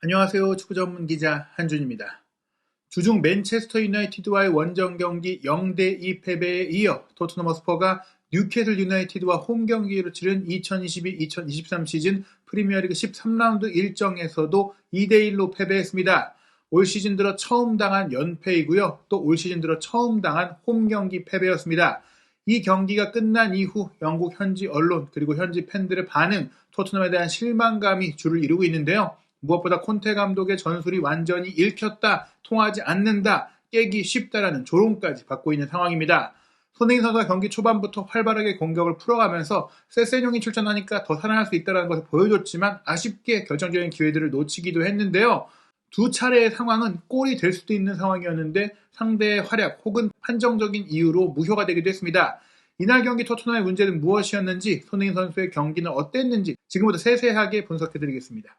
안녕하세요. 축구 전문 기자 한준입니다. 주중 맨체스터 유나이티드와의 원정 경기 0대2 패배에 이어 토트넘 허스퍼가 뉴캐슬 유나이티드와 홈 경기로 치른 2022-2023 시즌 프리미어리그 13라운드 일정에서도 2대1로 패배했습니다. 올 시즌 들어 처음 당한 연패이고요. 또 올 시즌 들어 처음 당한 홈 경기 패배였습니다. 이 경기가 끝난 이후 영국 현지 언론 그리고 현지 팬들의 반응, 토트넘에 대한 실망감이 줄을 이루고 있는데요. 무엇보다 콘테 감독의 전술이 완전히 읽혔다, 통하지 않는다, 깨기 쉽다라는 조롱까지 받고 있는 상황입니다. 손흥민 선수가 경기 초반부터 활발하게 공격을 풀어가면서 세세뇽이 출전하니까 더 살아날 수 있다는 것을 보여줬지만 아쉽게 결정적인 기회들을 놓치기도 했는데요. 두 차례의 상황은 골이 될 수도 있는 상황이었는데 상대의 활약 혹은 판정적인 이유로 무효가 되기도 했습니다. 이날 경기 토트넘의 문제는 무엇이었는지, 손흥민 선수의 경기는 어땠는지 지금부터 세세하게 분석해드리겠습니다.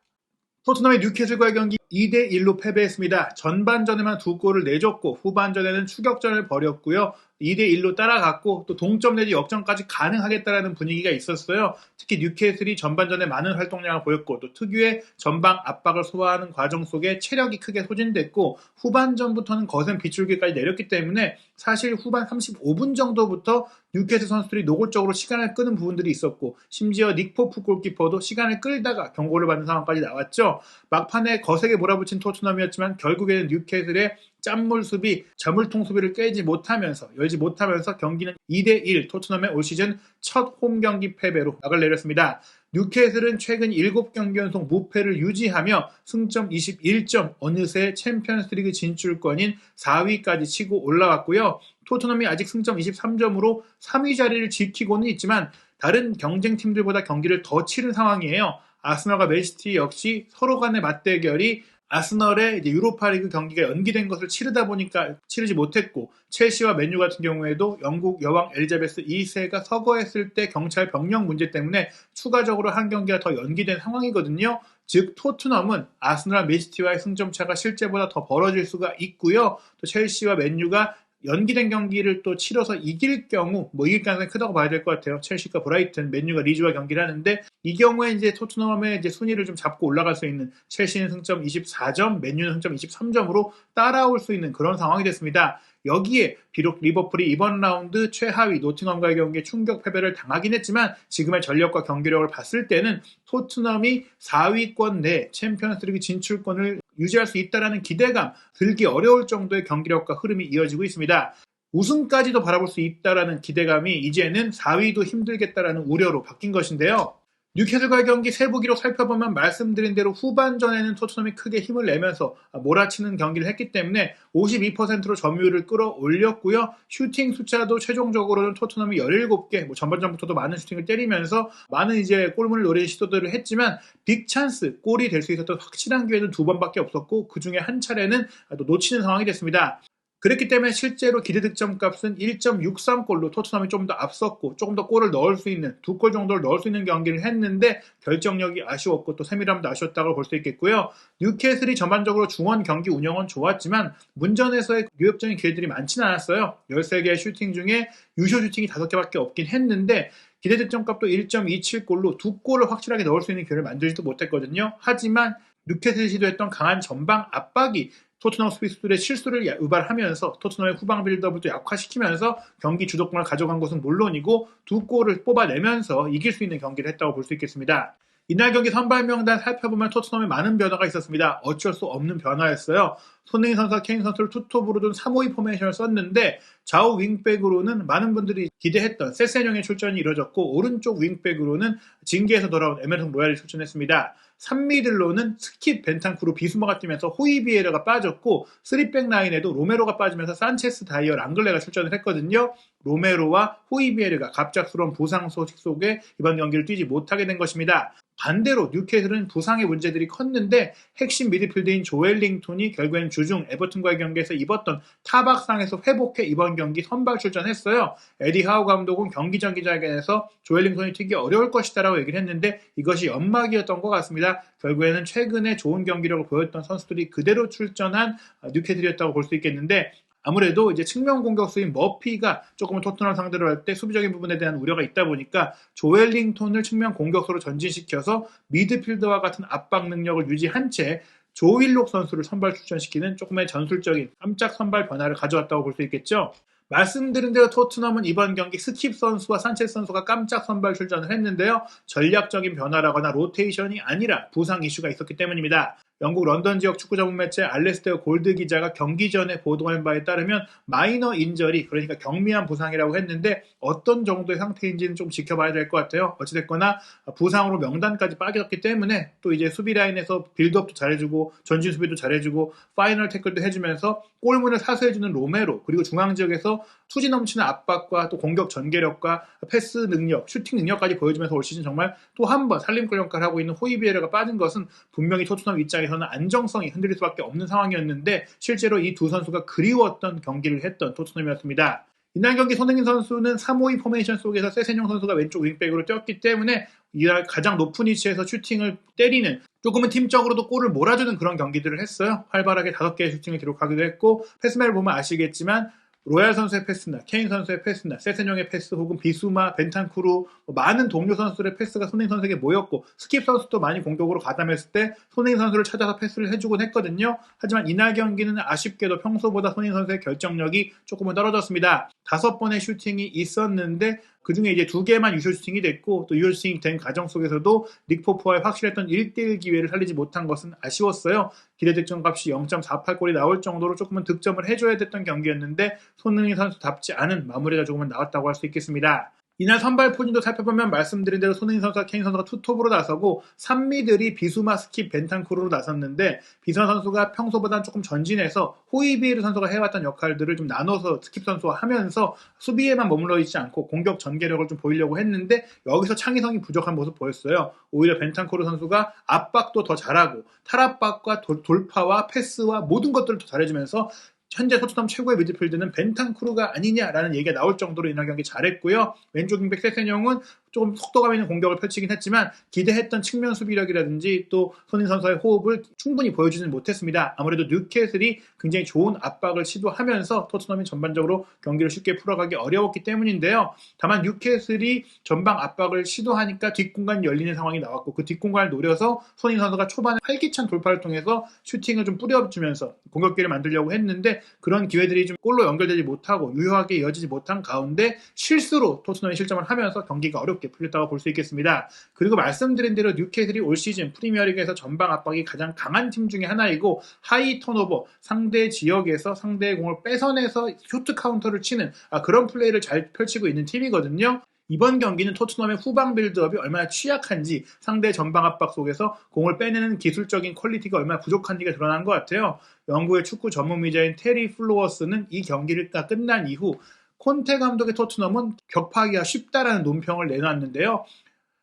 토트넘의 뉴캐슬과의 경기 2대1로 패배했습니다. 전반전에만 2골을 내줬고 후반전에는 추격전을 벌였고요. 2대1로 따라갔고 또 동점 내지 역전까지 가능하겠다라는 분위기가 있었어요. 특히 뉴캐슬이 전반전에 많은 활동량을 보였고 또 특유의 전방 압박을 소화하는 과정 속에 체력이 크게 소진됐고 후반전부터는 거센 빗줄기까지 내렸기 때문에 사실 후반 35분 정도부터 뉴캐슬 선수들이 노골적으로 시간을 끄는 부분들이 있었고 심지어 닉 포프 골키퍼도 시간을 끌다가 경고를 받는 상황까지 나왔죠. 막판에 거세게 몰아붙인 토트넘이었지만 결국에는 뉴캐슬의 짠물 수비, 자물통 수비를 열지 못하면서 경기는 2대1 토트넘의 올 시즌 첫 홈경기 패배로 막을 내렸습니다. 뉴캐슬은 최근 7경기 연속 무패를 유지하며 승점 21점, 어느새 챔피언스리그 진출권인 4위까지 치고 올라왔고요. 토트넘이 아직 승점 23점으로 3위 자리를 지키고는 있지만 다른 경쟁팀들보다 경기를 더 치른 상황이에요. 아스널과 맨시티 역시 서로 간의 맞대결이 아스널의 유로파리그 경기가 연기된 것을 치르다 보니까 치르지 못했고 첼시와 맨유 같은 경우에도 영국 여왕 엘리자베스 2세가 서거했을 때 경찰 병력 문제 때문에 추가적으로 한 경기가 더 연기된 상황이거든요. 즉 토트넘은 아스널과 맨시티와의 승점차가 실제보다 더 벌어질 수가 있고요. 또 첼시와 맨유가 연기된 경기를 또 치러서 이길 경우 이길 가능성이 크다고 봐야 될 것 같아요. 첼시가 브라이튼, 맨유가 리즈와 경기를 하는데 이 경우에 이제 토트넘의 순위를 좀 잡고 올라갈 수 있는 첼시는 승점 24점, 맨유는 승점 23점으로 따라올 수 있는 그런 상황이 됐습니다. 여기에 비록 리버풀이 이번 라운드 최하위 노팅엄과의 경기에 충격 패배를 당하긴 했지만 지금의 전력과 경기력을 봤을 때는 토트넘이 4위권 내 챔피언스리그 진출권을 유지할 수 있다는 기대감, 들기 어려울 정도의 경기력과 흐름이 이어지고 있습니다. 우승까지도 바라볼 수 있다는 기대감이 이제는 4위도 힘들겠다는 우려로 바뀐 것인데요. 뉴캐슬과의 경기 세부 기록 살펴보면 말씀드린 대로 후반전에는 토트넘이 크게 힘을 내면서 몰아치는 경기를 했기 때문에 52%로 점유율을 끌어올렸고요. 슈팅 숫자도 최종적으로는 토트넘이 17개, 전반전부터도 많은 슈팅을 때리면서 많은 골문을 노리는 시도들을 했지만 빅찬스, 골이 될 수 있었던 확실한 기회는 2번밖에 없었고 그 중에 한 차례는 또 놓치는 상황이 됐습니다. 그렇기 때문에 실제로 기대 득점 값은 1.63골로 토트넘이 좀 더 앞섰고 조금 더 골을 넣을 수 있는 2골 정도를 넣을 수 있는 경기를 했는데 결정력이 아쉬웠고 또 세밀함도 아쉬웠다고 볼 수 있겠고요. 뉴캐슬이 전반적으로 중원 경기 운영은 좋았지만 문전에서의 위협적인 기회들이 많지는 않았어요. 13개의 슈팅 중에 유효 슈팅이 5개밖에 없긴 했는데 기대 득점 값도 1.27골로 2골을 확실하게 넣을 수 있는 기회를 만들지도 못했거든요. 하지만 뉴캐슬이 시도했던 강한 전방 압박이 토트넘 수비수들의 실수를 유발하면서 토트넘의 후방 빌드업을 또 약화시키면서 경기 주도권을 가져간 것은 물론이고 2골을 뽑아내면서 이길 수 있는 경기를 했다고 볼 수 있겠습니다. 이날 경기 선발 명단 살펴보면 토트넘에 많은 변화가 있었습니다. 어쩔 수 없는 변화였어요. 손흥민 선수와 케인 선수를 투톱으로 둔 3-5-2 포메이션을 썼는데 좌우 윙백으로는 많은 분들이 기대했던 세세뇽의 출전이 이뤄졌고 오른쪽 윙백으로는 징계에서 돌아온 에메르송 로얄이 출전했습니다. 3미들로는 스킵, 벤탄쿠르, 비수마가 뛰면서 호이비에르가 빠졌고 3백 라인에도 로메로가 빠지면서 산체스, 다이어, 랑글레가 출전을 했거든요. 로메로와 호이비에르가 갑작스러운 부상 소식 속에 이번 경기를 뛰지 못하게 된 것입니다. 반대로 뉴캐슬은 부상의 문제들이 컸는데 핵심 미드필드인 조엘링톤이 결국엔 주중 에버튼과의 경기에서 입었던 타박상에서 회복해 이번 경기 선발 출전했어요. 에디 하우 감독은 경기 전 기자회견에서 조엘링톤이 뛰기 어려울 것이다라고 얘기를 했는데 이것이 연막이었던 것 같습니다. 결국에는 최근에 좋은 경기력을 보였던 선수들이 그대로 출전한 뉴캐슬이었다고 볼 수 있겠는데 아무래도 측면 공격수인 머피가 조금 토트넘 상대로 할 때 수비적인 부분에 대한 우려가 있다 보니까 조엘링톤을 측면 공격수로 전진시켜서 미드필더와 같은 압박 능력을 유지한 채 조 윌록 선수를 선발 출전시키는 조금의 전술적인 깜짝 선발 변화를 가져왔다고 볼 수 있겠죠. 말씀드린 대로 토트넘은 이번 경기 스킵 선수와 산체스 선수가 깜짝 선발 출전을 했는데요. 전략적인 변화라거나 로테이션이 아니라 부상 이슈가 있었기 때문입니다. 영국 런던 지역 축구 전문 매체 알레스테어 골드 기자가 경기 전에 보도한 바에 따르면 마이너 인저리, 그러니까 경미한 부상이라고 했는데 어떤 정도의 상태인지는 좀 지켜봐야 될 것 같아요. 어찌됐거나 부상으로 명단까지 빠졌기 때문에 또 이제 수비 라인에서 빌드업도 잘해주고 전진 수비도 잘해주고 파이널 태클도 해주면서 골문을 사수해주는 로메로, 그리고 중앙 지역에서 투지 넘치는 압박과 또 공격 전개력과 패스 능력, 슈팅 능력까지 보여주면서 올 시즌 정말 또 한 번 살림꾼 역할을 하고 있는 호이비에르가 빠진 것은 분명히 토트넘 입장에서는 안정성이 흔들릴 수밖에 없는 상황이었는데 실제로 이 두 선수가 그리웠던 경기를 했던 토트넘이었습니다. 이날 경기 손흥민 선수는 3-5-2 포메이션 속에서 세세뇽 선수가 왼쪽 윙백으로 뛰었기 때문에 이날 가장 높은 위치에서 슈팅을 때리는, 조금은 팀적으로도 골을 몰아주는 그런 경기들을 했어요. 활발하게 5개의 슈팅을 기록하기도 했고, 패스매를 보면 아시겠지만 로얄 선수의 패스나 케인 선수의 패스나 세세뇽의 패스 혹은 비수마, 벤탄쿠르, 많은 동료 선수들의 패스가 손흥민 선수에게 모였고, 스킵 선수도 많이 공격으로 가담했을 때 손흥민 선수를 찾아서 패스를 해주곤 했거든요. 하지만 이날 경기는 아쉽게도 평소보다 손흥민 선수의 결정력이 조금은 떨어졌습니다. 5번의 슈팅이 있었는데 그중에 이제 2개만 유효 슈팅이 됐고, 또 유효 슈팅이 된 과정 속에서도 닉 포프와의 확실했던 1대1 기회를 살리지 못한 것은 아쉬웠어요. 기대 득점값이 0.48골이 나올 정도로 조금은 득점을 해줘야 됐던 경기였는데 손흥민 선수답지 않은 마무리가 조금은 나왔다고 할 수 있겠습니다. 이날 선발 포진도 살펴보면 말씀드린 대로 손흥민 선수와 케인 선수가 투톱으로 나서고 3미들이 비수마, 스킵, 벤탄쿠르로 나섰는데 비수마 선수가 평소보다는 조금 전진해서 호이비에르 선수가 해왔던 역할들을 좀 나눠서 스킵 선수와 하면서 수비에만 머물러 있지 않고 공격 전개력을 좀 보이려고 했는데 여기서 창의성이 부족한 모습 보였어요. 오히려 벤탄쿠르 선수가 압박도 더 잘하고 탈압박과 돌파와 패스와 모든 것들을 더 잘해주면서 현재 토트넘 최고의 미드필드는 벤탄쿠르가 아니냐라는 얘기가 나올 정도로 이날 경기 잘했고요. 왼쪽 윙백 세세뇽은 조금 속도감 있는 공격을 펼치긴 했지만 기대했던 측면 수비력이라든지 또 손흥민 선수의 호흡을 충분히 보여주지는 못했습니다. 아무래도 뉴캐슬이 굉장히 좋은 압박을 시도하면서 토트넘이 전반적으로 경기를 쉽게 풀어가기 어려웠기 때문인데요. 다만 뉴캐슬이 전방 압박을 시도하니까 뒷공간이 열리는 상황이 나왔고, 그 뒷공간을 노려서 손흥민 선수가 초반에 활기찬 돌파를 통해서 슈팅을 좀 뿌려주면서 공격기를 만들려고 했는데 그런 기회들이 좀 골로 연결되지 못하고 유효하게 이어지지 못한 가운데 실수로 토트넘이 실점을 하면서 경기가 어렵게 풀렸다고 볼 수 있겠습니다. 그리고 말씀드린 대로 뉴캐슬이 올 시즌 프리미어리그에서 전방 압박이 가장 강한 팀 중에 하나이고, 하이 턴오버, 상대 지역에서 상대의 공을 뺏어내서 쇼트 카운터를 치는 그런 플레이를 잘 펼치고 있는 팀이거든요. 이번 경기는 토트넘의 후방 빌드업이 얼마나 취약한지, 상대 전방 압박 속에서 공을 빼내는 기술적인 퀄리티가 얼마나 부족한지가 드러난 것 같아요. 영국의 축구 전문 미디어인 테리 플로워스는 이 경기가 끝난 이후 콘테 감독의 토트넘은 격파하기가 쉽다라는 논평을 내놨는데요.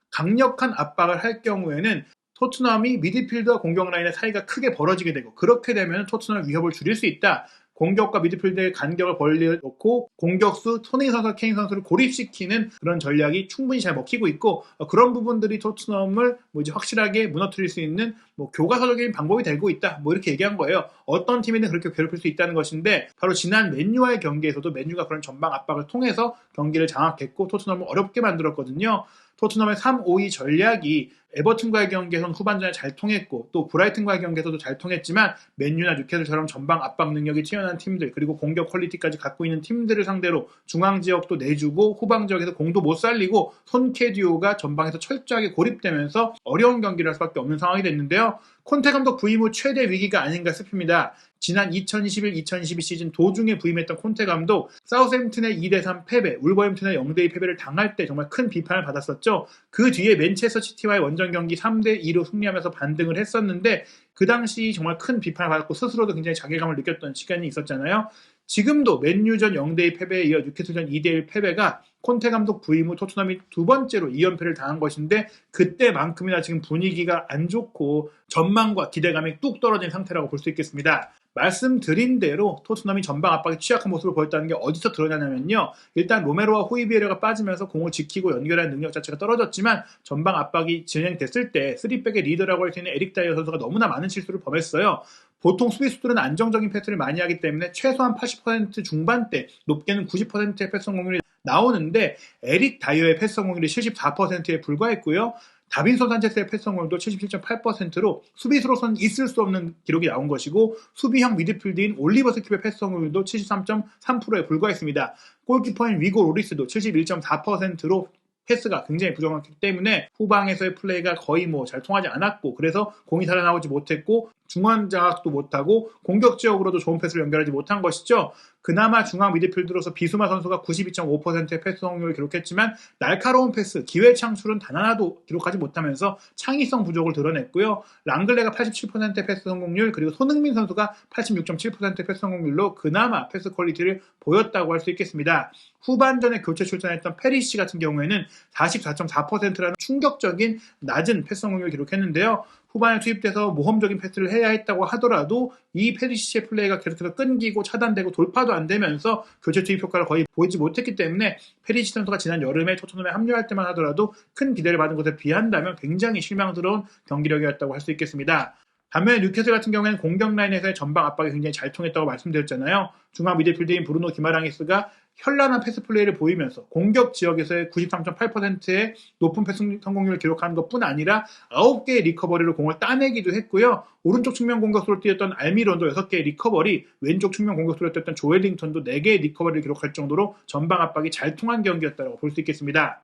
강력한 압박을 할 경우에는 토트넘이 미드필드와 공격 라인의 사이가 크게 벌어지게 되고, 그렇게 되면 토트넘의 위협을 줄일 수 있다. 공격과 미드필드의 간격을 벌려놓고 공격수 손흥민 선수와 케인 선수를 고립시키는 그런 전략이 충분히 잘 먹히고 있고, 그런 부분들이 토트넘을 이제 확실하게 무너뜨릴 수 있는 교과서적인 방법이 되고 있다, 이렇게 얘기한 거예요. 어떤 팀이든 그렇게 괴롭힐 수 있다는 것인데, 바로 지난 맨유와의 경기에서도 맨유가 그런 전방 압박을 통해서 경기를 장악했고 토트넘을 어렵게 만들었거든요. 토트넘의 3-5-2 전략이 에버튼과의 경기에서는 후반전에 잘 통했고, 또 브라이튼과의 경기에서도 잘 통했지만 맨유나 뉴캐슬처럼 전방 압박 능력이 뛰어난 팀들, 그리고 공격 퀄리티까지 갖고 있는 팀들을 상대로 중앙 지역도 내주고 후방 지역에서 공도 못 살리고 손케듀오가 전방에서 철저하게 고립되면서 어려운 경기를 할 수밖에 없는 상황이 됐는데요. 콘테 감독 부임 후 최대 위기가 아닌가 싶습니다. 지난 2021-2022 시즌 도중에 부임했던 콘테 감독, 사우스햄튼의 2-3 패배, 울버햄튼의 0-2 패배를 당할 때 정말 큰 비판을 받았었죠. 그 뒤에 맨체스터 시티와의 원정 경기 3-2로 승리하면서 반등을 했었는데 그 당시 정말 큰 비판을 받았고 스스로도 굉장히 자괴감을 느꼈던 시간이 있었잖아요. 지금도 맨유전 0-2 패배에 이어 뉴캐슬전 2-1 패배가 콘테 감독 부임 후 토트넘이 2번째로 2연패를 당한 것인데, 그때만큼이나 지금 분위기가 안 좋고 전망과 기대감이 뚝 떨어진 상태라고 볼 수 있겠습니다. 말씀드린 대로 토트넘이 전방 압박에 취약한 모습을 보였다는 게 어디서 드러나냐면요. 일단 로메로와 호이비에르가 빠지면서 공을 지키고 연결하는 능력 자체가 떨어졌지만 전방 압박이 진행됐을 때 3백의 리더라고 할 수 있는 에릭 다이어 선수가 너무나 많은 실수를 범했어요. 보통 수비수들은 안정적인 패스를 많이 하기 때문에 최소한 80% 중반대, 높게는 90%의 패스 성공률이 나오는데 에릭 다이어의 패스 성공률이 74%에 불과했고요. 다빈손 산체스의 패스 성공률도 77.8%로 수비수로서는 있을 수 없는 기록이 나온 것이고 수비형 미드필드인 올리버 스킵의 패스 성공률도 73.3%에 불과했습니다. 골키퍼인 위고 로리스도 71.4%로 패스가 굉장히 부족했기 때문에 후방에서의 플레이가 거의 잘 통하지 않았고 그래서 공이 살아나오지 못했고 중원 장악도 못하고 공격 지역으로도 좋은 패스를 연결하지 못한 것이죠. 그나마 중앙 미드필드로서 비수마 선수가 92.5%의 패스 성공률을 기록했지만 날카로운 패스, 기회 창출은 단 하나도 기록하지 못하면서 창의성 부족을 드러냈고요. 랑글레가 87%의 패스 성공률 그리고 손흥민 선수가 86.7%의 패스 성공률로 그나마 패스 퀄리티를 보였다고 할 수 있겠습니다. 후반전에 교체 출전했던 페리시 같은 경우에는 44.4%라는 충격적인 낮은 패스 성공률을 기록했는데요. 후반에 투입돼서 모험적인 패스를 해야 했다고 하더라도 이 페리시치의 플레이가 계속해서 끊기고 차단되고 돌파도 안 되면서 교체 투입 효과를 거의 보이지 못했기 때문에 페리시치 선수가 지난 여름에 토트넘에 합류할 때만 하더라도 큰 기대를 받은 것에 비한다면 굉장히 실망스러운 경기력이었다고 할 수 있겠습니다. 반면에 뉴캐슬 같은 경우에는 공격 라인에서의 전방 압박이 굉장히 잘 통했다고 말씀드렸잖아요. 중앙 미드필드인 브루노 기마랑이스가 현란한 패스 플레이를 보이면서 공격 지역에서의 93.8%의 높은 패스 성공률을 기록하는 것뿐 아니라 9개의 리커버리로 공을 따내기도 했고요. 오른쪽 측면 공격수로 뛰었던 알미론도 6개의 리커버리, 왼쪽 측면 공격수로 뛰었던 조엘링턴도 4개의 리커버리를 기록할 정도로 전방 압박이 잘 통한 경기였다고 볼 수 있겠습니다.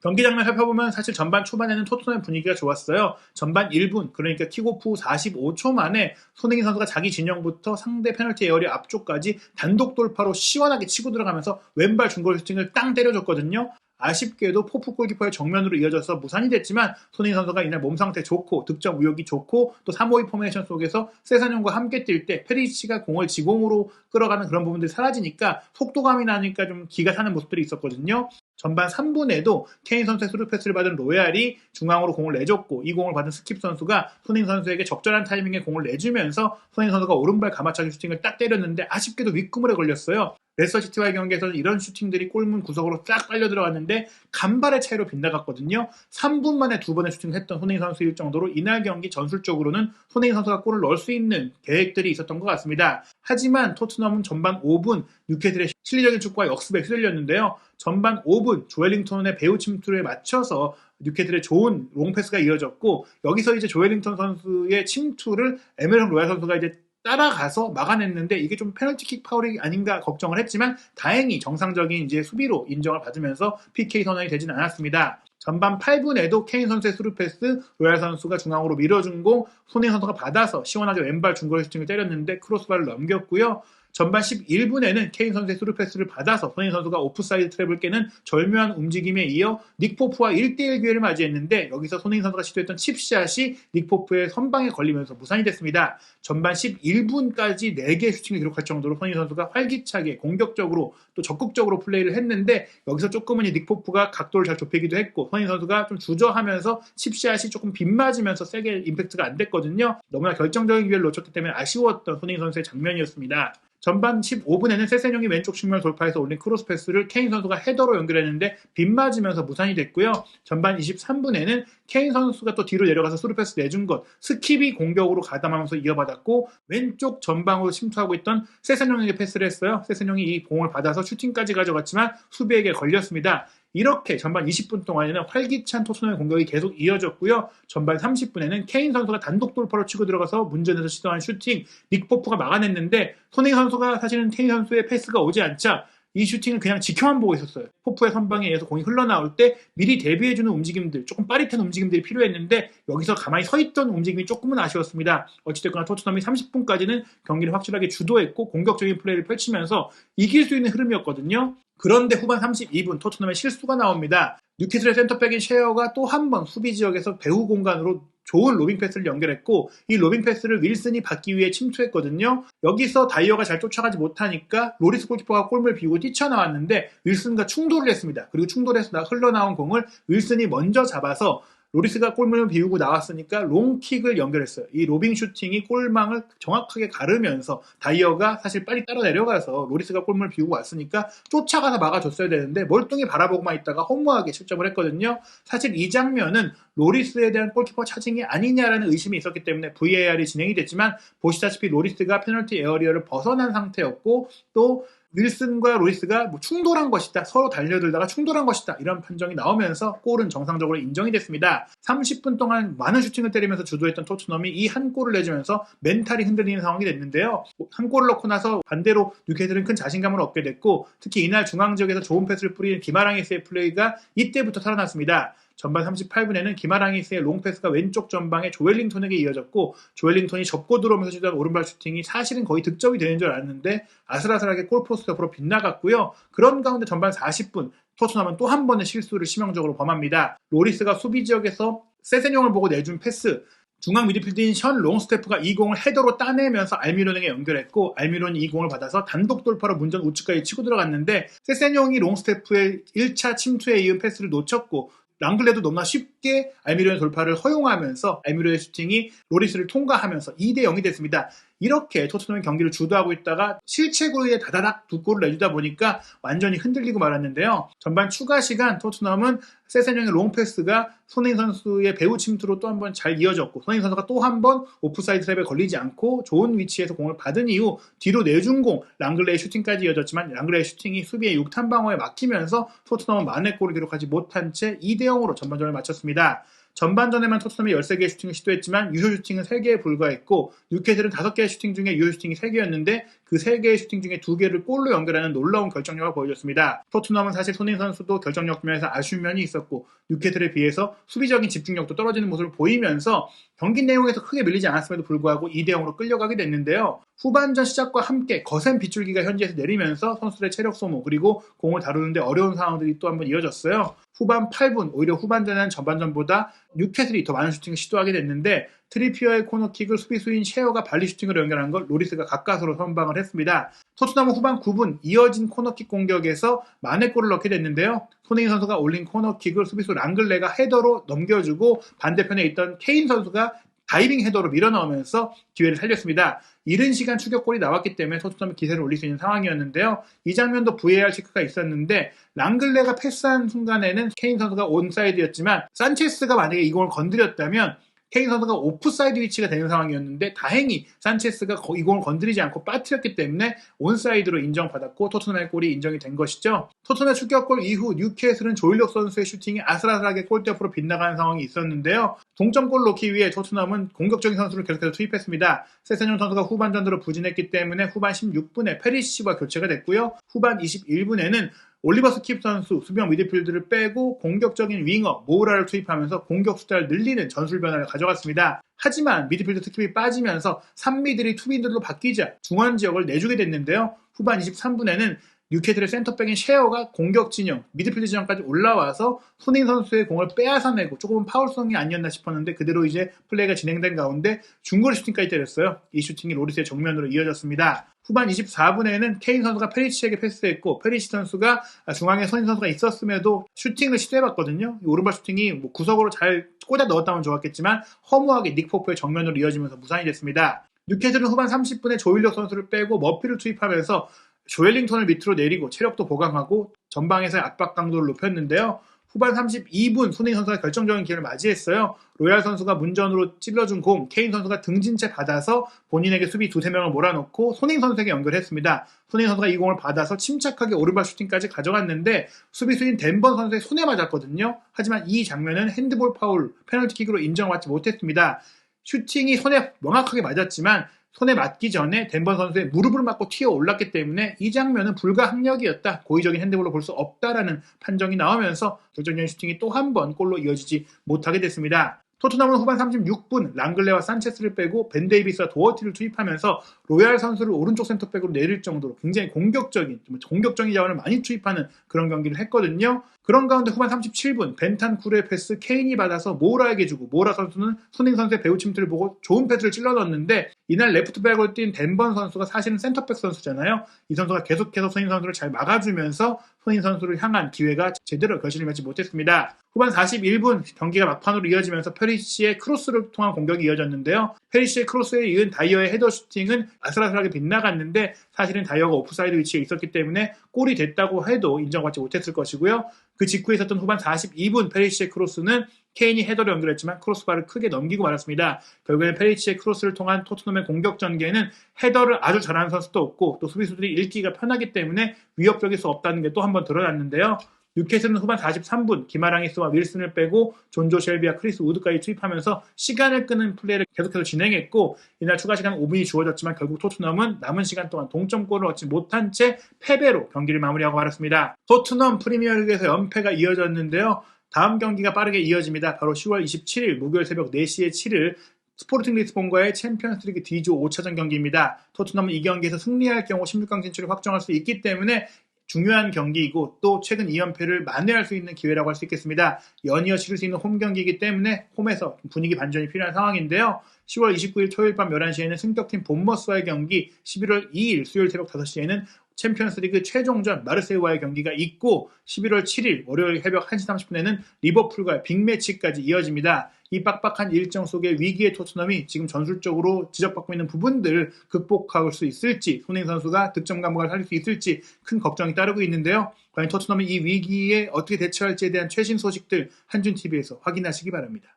경기 장면 살펴보면 사실 전반 초반에는 토트넘의 분위기가 좋았어요. 전반 1분, 그러니까 킥오프 45초 만에 손흥민 선수가 자기 진영부터 상대 페널티 에어리어 앞쪽까지 단독 돌파로 시원하게 치고 들어가면서 왼발 중거리 슈팅을 땅 때려줬거든요. 아쉽게도 포프 골키퍼의 정면으로 이어져서 무산이 됐지만 손흥민 선수가 이날 몸 상태 좋고 득점 의욕이 좋고 또 3-5-2 포메이션 속에서 세사뇽과 함께 뛸 때 페리시치가 공을 지공으로 끌어가는 그런 부분들이 사라지니까 속도감이 나니까 좀 기가 차는 모습들이 있었거든요. 전반 3분에도 케인 선수의 스루 패스를 받은 로얄이 중앙으로 공을 내줬고 이 공을 받은 스킵 선수가 손흥민 선수에게 적절한 타이밍에 공을 내주면서 손흥민 선수가 오른발 가마차기 슈팅을 딱 때렸는데 아쉽게도 윗구물에 걸렸어요. 레스터시티와의 경기에서는 이런 슈팅들이 골문 구석으로 쫙 빨려 들어갔는데 간발의 차이로 빗나갔거든요. 3분 만에 2번의 슈팅을 했던 손흥민 선수일 정도로 이날 경기 전술적으로는 손흥민 선수가 골을 넣을 수 있는 계획들이 있었던 것 같습니다. 하지만 토트넘은 전반 5분 뉴캐슬의 실리적인 축구와 역습에 휘둘렸는데요. 전반 5분 조엘링턴의 배후 침투에 맞춰서 뉴캐슬의 좋은 롱패스가 이어졌고 여기서 이제 조엘링턴 선수의 침투를 에메런 로얄 선수가 이제 따라가서 막아냈는데 이게 좀 페널티킥 파울이 아닌가 걱정을 했지만 다행히 정상적인 이제 수비로 인정을 받으면서 PK 선언이 되진 않았습니다. 전반 8분에도 케인 선수의 스루 패스, 로얄 선수가 중앙으로 밀어준 공, 손흥민 선수가 받아서 시원하게 왼발 중거리 슈팅을 때렸는데 크로스바를 넘겼고요. 전반 11분에는 케인 선수의 스루 패스를 받아서 손흥민 선수가 오프사이드 트랩을 깨는 절묘한 움직임에 이어 닉 포프와 1대1 기회를 맞이했는데 여기서 손흥민 선수가 시도했던 칩샷이 닉 포프의 선방에 걸리면서 무산이 됐습니다. 전반 11분까지 4개의 슈팅을 기록할 정도로 손흥민 선수가 활기차게 공격적으로 또 적극적으로 플레이를 했는데 여기서 조금은 닉 포프가 각도를 잘 좁히기도 했고 손흥민 선수가 좀 주저하면서 칩샷이 조금 빗맞으면서 세게 임팩트가 안 됐거든요. 너무나 결정적인 기회를 놓쳤기 때문에 아쉬웠던 손흥민 선수의 장면이었습니다. 전반 15분에는 세세뇽이 왼쪽 측면을 돌파해서 올린 크로스 패스를 케인 선수가 헤더로 연결했는데 빗맞으면서 무산이 됐고요. 전반 23분에는 케인 선수가 또 뒤로 내려가서 스루 패스 내준 것, 스킵이 공격으로 가담하면서 이어받았고 왼쪽 전방으로 침투하고 있던 세세뇽에게 패스를 했어요. 세세뇽이 이 공을 받아서 슈팅까지 가져갔지만 수비에게 걸렸습니다. 이렇게 전반 20분 동안에는 활기찬 토트넘의 공격이 계속 이어졌고요. 전반 30분에는 케인 선수가 단독 돌파로 치고 들어가서 문전에서 시도한 슈팅, 닉 포프가 막아냈는데 손흥민 선수가 사실은 케인 선수의 패스가 오지 않자 이 슈팅을 그냥 지켜만 보고 있었어요. 포프의 선방에 의해서 공이 흘러나올 때 미리 대비해주는 움직임들, 조금 빠릿한 움직임들이 필요했는데 여기서 가만히 서 있던 움직임이 조금은 아쉬웠습니다. 어찌됐거나 토트넘이 30분까지는 경기를 확실하게 주도했고 공격적인 플레이를 펼치면서 이길 수 있는 흐름이었거든요. 그런데 후반 32분 토트넘의 실수가 나옵니다. 뉴캐슬의 센터백인 셰어가 또 한 번 수비 지역에서 배후 공간으로 좋은 로빙 패스를 연결했고 이 로빙 패스를 윌슨이 받기 위해 침투했거든요. 여기서 다이어가 잘 쫓아가지 못하니까 로리스 골키퍼가 골문을 비우고 뛰쳐나왔는데 윌슨과 충돌을 했습니다. 그리고 충돌해서 흘러나온 공을 윌슨이 먼저 잡아서 로리스가 골문을 비우고 나왔으니까 롱킥을 연결했어요. 이 로빙 슈팅이 골망을 정확하게 가르면서 다이어가 사실 빨리 따라 내려가서 로리스가 골문을 비우고 왔으니까 쫓아가서 막아줬어야 되는데 멀뚱히 바라보고만 있다가 허무하게 실점을 했거든요. 사실 이 장면은 로리스에 대한 골키퍼 차징이 아니냐라는 의심이 있었기 때문에 VAR이 진행이 됐지만 보시다시피 로리스가 페널티 에어리어를 벗어난 상태였고 또 윌슨과 로리스가 충돌한 것이다. 서로 달려들다가 충돌한 것이다. 이런 판정이 나오면서 골은 정상적으로 인정이 됐습니다. 30분 동안 많은 슈팅을 때리면서 주도했던 토트넘이 이 한 골을 내주면서 멘탈이 흔들리는 상황이 됐는데요. 한 골을 넣고 나서 반대로 뉴캐슬은 큰 자신감을 얻게 됐고 특히 이날 중앙지역에서 좋은 패스를 뿌리는 기마랑이스의 플레이가 이때부터 살아났습니다. 전반 38분에는 기마랑이스의 롱패스가 왼쪽 전방에 조엘링톤에게 이어졌고 조엘링톤이 접고 들어오면서 시도한 오른발 슈팅이 사실은 거의 득점이 되는 줄 알았는데 아슬아슬하게 골포스트 옆으로 빗나갔고요. 그런 가운데 전반 40분 토트넘은 또 한 번의 실수를 치명적으로 범합니다. 로리스가 수비지역에서 세세뇽을 보고 내준 패스 중앙 미드필드인 션 롱스테프가 이 공을 헤더로 따내면서 알미론에게 연결했고 알미론이 이 공을 받아서 단독 돌파로 문전 우측까지 치고 들어갔는데 세세뇽이 롱스테프의 1차 침투에 이은 패스를 놓쳤고 랑글레도 너무나 쉽게 알미로의 돌파를 허용하면서 알미로의 슈팅이 로리스를 통과하면서 2대0이 됐습니다. 이렇게 토트넘이 경기를 주도하고 있다가 실책으로 다다닥 두 골을 내주다 보니까 완전히 흔들리고 말았는데요. 전반 추가 시간 토트넘은 세세뇽의 롱패스가 손흥민 선수의 배후 침투로 또 한 번 잘 이어졌고 손흥민 선수가 또 한 번 오프사이드 트랩에 걸리지 않고 좋은 위치에서 공을 받은 이후 뒤로 내준 공 랑글레의 슈팅까지 이어졌지만 랑글레의 슈팅이 수비의 6탄 방어에 막히면서 토트넘은 만회골을 기록하지 못한 채 2대0으로 전반전을 마쳤습니다. 전반전에만 토트넘이 13개의 슈팅을 시도했지만 유효 슈팅은 3개에 불과했고 뉴캐슬은 5개의 슈팅 중에 유효 슈팅이 3개였는데 그 3개의 슈팅 중에 2개를 골로 연결하는 놀라운 결정력을 보여줬습니다. 토트넘은 사실 손흥민 선수도 결정력 면에서 아쉬운 면이 있었고 뉴캐슬에 비해서 수비적인 집중력도 떨어지는 모습을 보이면서 경기 내용에서 크게 밀리지 않았음에도 불구하고 2대0으로 끌려가게 됐는데요. 후반전 시작과 함께 거센 빗줄기가 현지에서 내리면서 선수들의 체력 소모 그리고 공을 다루는데 어려운 상황들이 또 한 번 이어졌어요. 후반 8분 오히려 후반전에는 전반전보다 뉴캐슬이 더 많은 슈팅을 시도하게 됐는데 트리피어의 코너킥을 수비수인 셰어가 발리 슈팅으로 연결한 걸 로리스가 가까스로 선방을 했습니다. 토트넘은 후반 9분 이어진 코너킥 공격에서 만회골을 넣게 됐는데요. 손흥민 선수가 올린 코너킥을 수비수 랑글레가 헤더로 넘겨주고 반대편에 있던 케인 선수가 다이빙 헤더로 밀어넣으면서 기회를 살렸습니다. 이른 시간 추격골이 나왔기 때문에 토트넘이 기세를 올릴 수 있는 상황이었는데요. 이 장면도 VAR 체크가 있었는데 랑글레가 패스한 순간에는 케인 선수가 온사이드였지만 산체스가 만약에 이 공을 건드렸다면 케인 선수가 오프사이드 위치가 되는 상황이었는데 다행히 산체스가 이 공을 건드리지 않고 빠뜨렸기 때문에 온사이드로 인정받았고 토트넘의 골이 인정이 된 것이죠. 토트넘의 추격골 이후 뉴캐슬은 조일록 선수의 슈팅이 아슬아슬하게 골대 옆으로 빗나가는 상황이 있었는데요. 동점골 넣기 위해 토트넘은 공격적인 선수를 계속해서 투입했습니다. 세세뇽 선수가 후반전으로 부진했기 때문에 후반 16분에 페리시치와 교체가 됐고요. 후반 21분에는 올리버 스킵 선수 수비형 미드필드를 빼고 공격적인 윙어 모우라를 투입하면서 공격 숫자를 늘리는 전술 변화를 가져갔습니다. 하지만 미드필드 스킵이 빠지면서 3미들이 투미들로 바뀌자 중원 지역을 내주게 됐는데요. 후반 23분에는 뉴캐슬의 센터백인 셰어가 공격 진영, 미드필드 진영까지 올라와서 손흥민 선수의 공을 빼앗아내고 조금은 파울성이 아니었나 싶었는데 그대로 이제 플레이가 진행된 가운데 중거리 슈팅까지 때렸어요. 이 슈팅이 로리스의 정면으로 이어졌습니다. 후반 24분에는 케인 선수가 페리시치에게 패스했고 페리시 선수가 중앙에 손흥민 선수가 있었음에도 슈팅을 시도해봤거든요. 이 오른발 슈팅이 구석으로 잘 꽂아 넣었다면 좋았겠지만 허무하게 닉 포프의 정면으로 이어지면서 무산이 됐습니다. 뉴캐슬은 후반 30분에 조일력 선수를 빼고 머피를 투입하면서 조엘링턴을 밑으로 내리고 체력도 보강하고 전방에서의 압박 강도를 높였는데요. 후반 32분 손흥민 선수가 결정적인 기회를 맞이했어요. 로얄 선수가 문전으로 찔러준 공 케인 선수가 등진 채 받아서 본인에게 수비 2-3명을 몰아넣고 손흥민 선수에게 연결했습니다. 손흥민 선수가 이 공을 받아서 침착하게 오른발 슈팅까지 가져갔는데 수비수인 덴번 선수의 손에 맞았거든요. 하지만 이 장면은 핸드볼 파울, 페널티킥으로 인정받지 못했습니다. 슈팅이 손에 명확하게 맞았지만 손에 맞기 전에 덴번 선수의 무릎을 맞고 튀어 올랐기 때문에 이 장면은 불가항력이었다. 고의적인 핸드볼로 볼 수 없다라는 판정이 나오면서 결정적인 슈팅이 또 한 번 골로 이어지지 못하게 됐습니다. 토트넘은 후반 36분 랑글레와 산체스를 빼고 벤 데이비스와 도어티를 투입하면서 로얄 선수를 오른쪽 센터백으로 내릴 정도로 굉장히 공격적인 자원을 많이 투입하는 그런 경기를 했거든요. 그런 가운데 후반 37분 벤탄쿠르의 패스 케인이 받아서 모우라에게 주고 모우라 선수는 손흥민 선수의 배우 침투를 보고 좋은 패스를 찔러 넣었는데 이날 레프트백으로 뛴 덴번 선수가 사실은 센터백 선수잖아요. 이 선수가 계속해서 손흥민 선수를 잘 막아주면서 손흥민 선수를 향한 기회가 제대로 결실을 맺지 못했습니다. 후반 41분 경기가 막판으로 이어지면서 페리시치의 크로스를 통한 공격이 이어졌는데요. 페리시치의 크로스에 이은 다이어의 헤더 슈팅은 아슬아슬하게 빗나갔는데 사실은 다이어가 오프사이드 위치에 있었기 때문에 골이 됐다고 해도 인정받지 못했을 것이고요. 그 직후에 있었던 후반 42분 페리시치의 크로스는 케인이 헤더를 연결했지만 크로스바를 크게 넘기고 말았습니다. 결국에는 페리치의 크로스를 통한 토트넘의 공격 전개에는 헤더를 아주 잘하는 선수도 없고 또 수비수들이 읽기가 편하기 때문에 위협적일 수 없다는 게 또 한 번 드러났는데요. 뉴캐슬은 후반 43분 기마랑이스와 윌슨을 빼고 존조 쉘비와 크리스 우드까지 투입하면서 시간을 끄는 플레이를 계속해서 진행했고 이날 추가 시간 5분이 주어졌지만 결국 토트넘은 남은 시간 동안 동점골을 얻지 못한 채 패배로 경기를 마무리하고 말았습니다. 토트넘 프리미어리그에서 연패가 이어졌는데요. 다음 경기가 빠르게 이어집니다. 바로 10월 27일 목요일 새벽 4시에 치를 스포르팅 리스본과의 챔피언스리그 D조 5차전 경기입니다. 토트넘은 이 경기에서 승리할 경우 16강 진출을 확정할 수 있기 때문에 중요한 경기이고 또 최근 2연패를 만회할 수 있는 기회라고 할 수 있겠습니다. 연이어 치를 수 있는 홈 경기이기 때문에 홈에서 분위기 반전이 필요한 상황인데요. 10월 29일 토요일 밤 11시에는 승격팀 본머스와의 경기, 11월 2일 수요일 새벽 5시에는 챔피언스리그 최종전 마르세유와의 경기가 있고 11월 7일 월요일 새벽 1시 30분에는 리버풀과의 빅매치까지 이어집니다. 이 빡빡한 일정 속에 위기의 토트넘이 지금 전술적으로 지적받고 있는 부분들을 극복할 수 있을지, 손흥민 선수가 득점 감각을 살릴 수 있을지 큰 걱정이 따르고 있는데요. 과연 토트넘이 이 위기에 어떻게 대처할지에 대한 최신 소식들 한준TV에서 확인하시기 바랍니다.